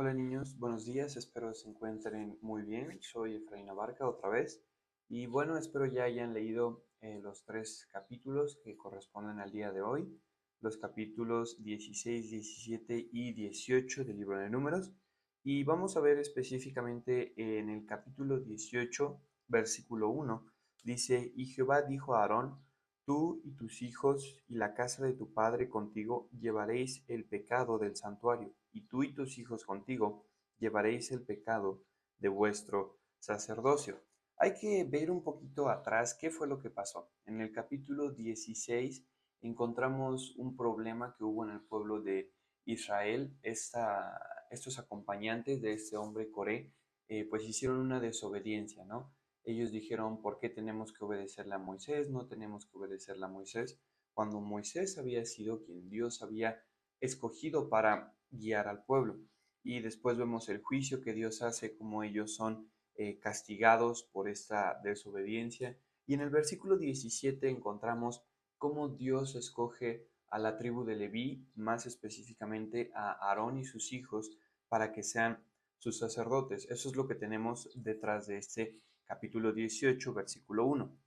Hola niños, buenos días, espero se encuentren muy bien. Soy Efraín Abarca otra vez y bueno, espero ya hayan leído los tres capítulos que corresponden al día de hoy, los capítulos 16, 17 y 18 del libro de Números, y vamos a ver específicamente en el capítulo 18, versículo 1. Dice: Y Jehová dijo a Aarón: Tú y tus hijos y la casa de tu padre contigo llevaréis el pecado del santuario, y tú y tus hijos contigo llevaréis el pecado de vuestro sacerdocio. Hay que ver un poquito atrás qué fue lo que pasó. En el capítulo 16 encontramos un problema que hubo en el pueblo de Israel. Estos acompañantes de este hombre Coré, pues hicieron una desobediencia, ¿no? Ellos dijeron: ¿por qué tenemos que obedecerle a Moisés? No tenemos que obedecerle a Moisés, cuando Moisés había sido quien Dios había escogido para guiar al pueblo. Y después vemos el juicio que Dios hace, como ellos son castigados por esta desobediencia. Y en el versículo 17 encontramos cómo Dios escoge a la tribu de Leví, más específicamente a Aarón y sus hijos, para que sean sus sacerdotes. Eso es lo que tenemos detrás de este capítulo 18, versículo 1.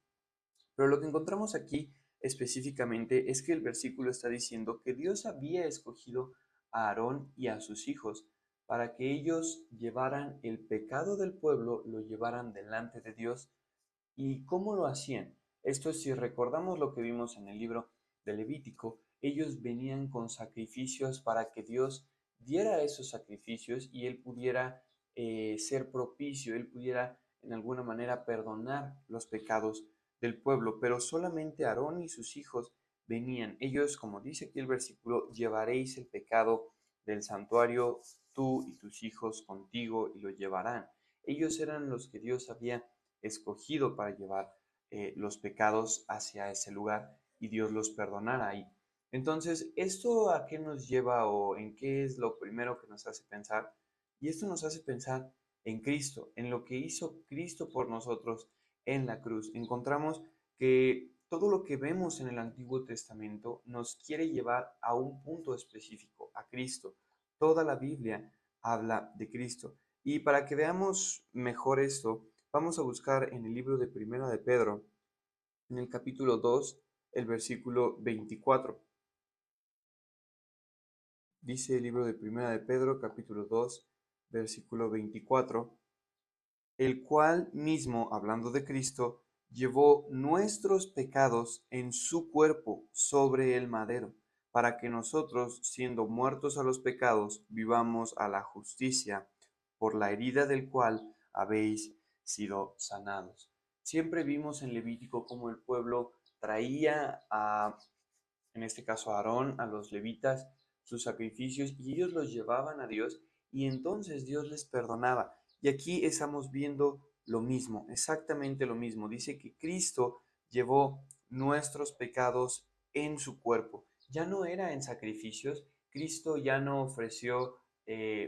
Pero lo que encontramos aquí específicamente es que el versículo está diciendo que Dios había escogido a Aarón y a sus hijos para que ellos llevaran el pecado del pueblo, lo llevaran delante de Dios. ¿Y cómo lo hacían? Esto, si recordamos lo que vimos en el libro de Levítico, ellos venían con sacrificios para que Dios diera esos sacrificios y Él pudiera ser propicio, Él pudiera en alguna manera perdonar los pecados del pueblo, pero solamente Aarón y sus hijos venían. Ellos, como dice aquí el versículo: llevaréis el pecado del santuario, tú y tus hijos contigo, y lo llevarán. Ellos eran los que Dios había escogido para llevar los pecados hacia ese lugar y Dios los perdonara ahí. Entonces, ¿esto a qué nos lleva o en qué es lo primero que nos hace pensar? Y esto nos hace pensar en Cristo, en lo que hizo Cristo por nosotros en la cruz. Encontramos que todo lo que vemos en el Antiguo Testamento nos quiere llevar a un punto específico, a Cristo. Toda la Biblia habla de Cristo. Y para que veamos mejor esto, vamos a buscar en el libro de Primera de Pedro, en el capítulo 2, el versículo 24. Dice el libro de Primera de Pedro, capítulo 2, versículo 24: el cual mismo, hablando de Cristo, llevó nuestros pecados en su cuerpo sobre el madero, para que nosotros, siendo muertos a los pecados, vivamos a la justicia, por la herida del cual habéis sido sanados. Siempre vimos en Levítico cómo el pueblo traía en este caso a Aarón, a los levitas, sus sacrificios, y ellos los llevaban a Dios, y entonces Dios les perdonaba. Y aquí estamos viendo lo mismo, exactamente lo mismo. Dice que Cristo llevó nuestros pecados en su cuerpo. Ya no era en sacrificios. Cristo ya no ofreció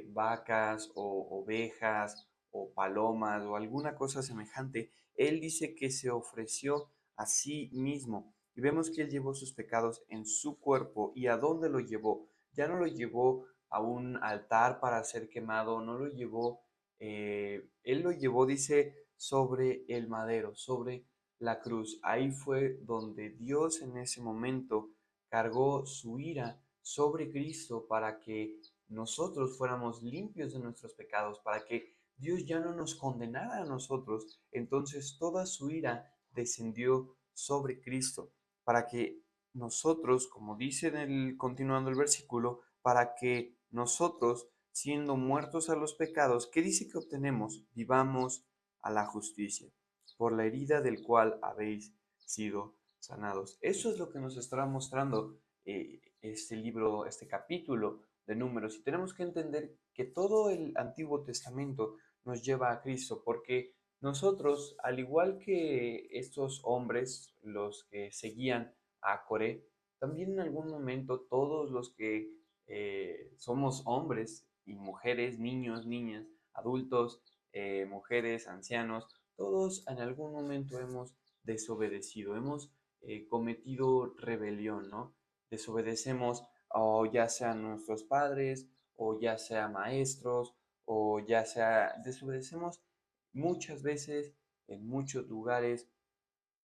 vacas o ovejas o palomas o alguna cosa semejante. Él dice que se ofreció a sí mismo. Y vemos que Él llevó sus pecados en su cuerpo. ¿Y a dónde lo llevó? Ya no lo llevó a un altar para ser quemado, no lo llevó, Él lo llevó, dice, sobre el madero, sobre la cruz. Ahí fue donde Dios en ese momento cargó su ira sobre Cristo para que nosotros fuéramos limpios de nuestros pecados, para que Dios ya no nos condenara a nosotros. Entonces toda su ira descendió sobre Cristo para que nosotros, como dice continuando el versículo, para que nosotros, siendo muertos a los pecados, ¿qué dice que obtenemos? Vivamos a la justicia, por la herida del cual habéis sido sanados. Eso es lo que nos estará mostrando este libro, este capítulo de Números. Y tenemos que entender que todo el Antiguo Testamento nos lleva a Cristo, porque nosotros, al igual que estos hombres, los que seguían a Coré, también en algún momento todos los que somos hombres y mujeres, niños, niñas, adultos, mujeres, ancianos, todos en algún momento hemos desobedecido, hemos cometido rebelión, ¿no? Desobedecemos o ya sean nuestros padres o ya sea maestros, o ya sea desobedecemos muchas veces en muchos lugares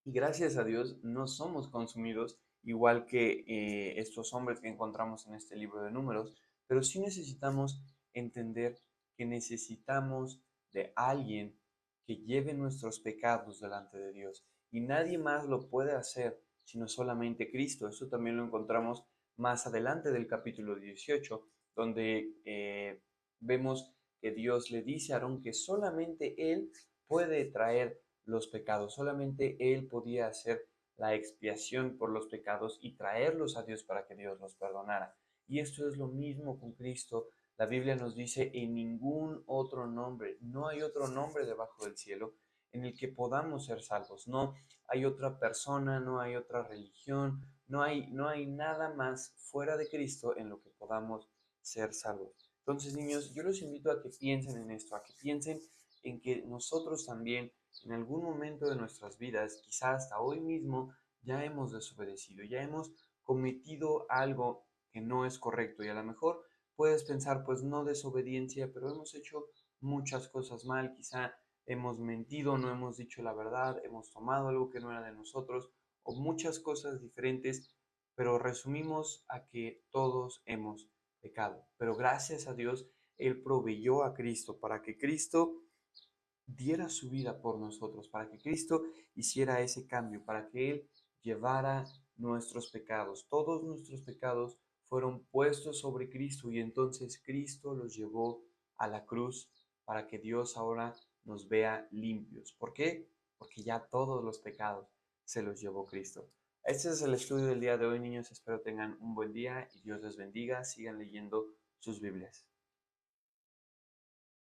y gracias a Dios no somos consumidos igual que estos hombres que encontramos en este libro de Números, pero sí necesitamos entender que necesitamos de alguien que lleve nuestros pecados delante de Dios. Y nadie más lo puede hacer sino solamente Cristo. Eso también lo encontramos más adelante del capítulo 18, donde vemos que Dios le dice a Aarón que solamente Él puede traer los pecados. Solamente Él podía hacer la expiación por los pecados y traerlos a Dios para que Dios los perdonara. Y esto es lo mismo con Cristo. La Biblia nos dice en ningún otro nombre, no hay otro nombre debajo del cielo en el que podamos ser salvos. No hay otra persona, no hay otra religión, no hay nada más fuera de Cristo en lo que podamos ser salvos. Entonces, niños, yo los invito a que piensen en esto, a que piensen en que nosotros también en algún momento de nuestras vidas, quizás hasta hoy mismo, ya hemos desobedecido, ya hemos cometido algo que no es correcto y a lo mejor puedes pensar, pues no desobediencia, pero hemos hecho muchas cosas mal, quizá hemos mentido, no hemos dicho la verdad, hemos tomado algo que no era de nosotros o muchas cosas diferentes, pero resumimos a que todos hemos pecado. Pero gracias a Dios, Él proveyó a Cristo para que Cristo diera su vida por nosotros, para que Cristo hiciera ese cambio, para que Él llevara nuestros pecados. Todos nuestros pecados fueron puestos sobre Cristo y entonces Cristo los llevó a la cruz para que Dios ahora nos vea limpios. ¿Por qué? Porque ya todos los pecados se los llevó Cristo. Este es el estudio del día de hoy, niños. Espero tengan un buen día y Dios les bendiga. Sigan leyendo sus Biblias.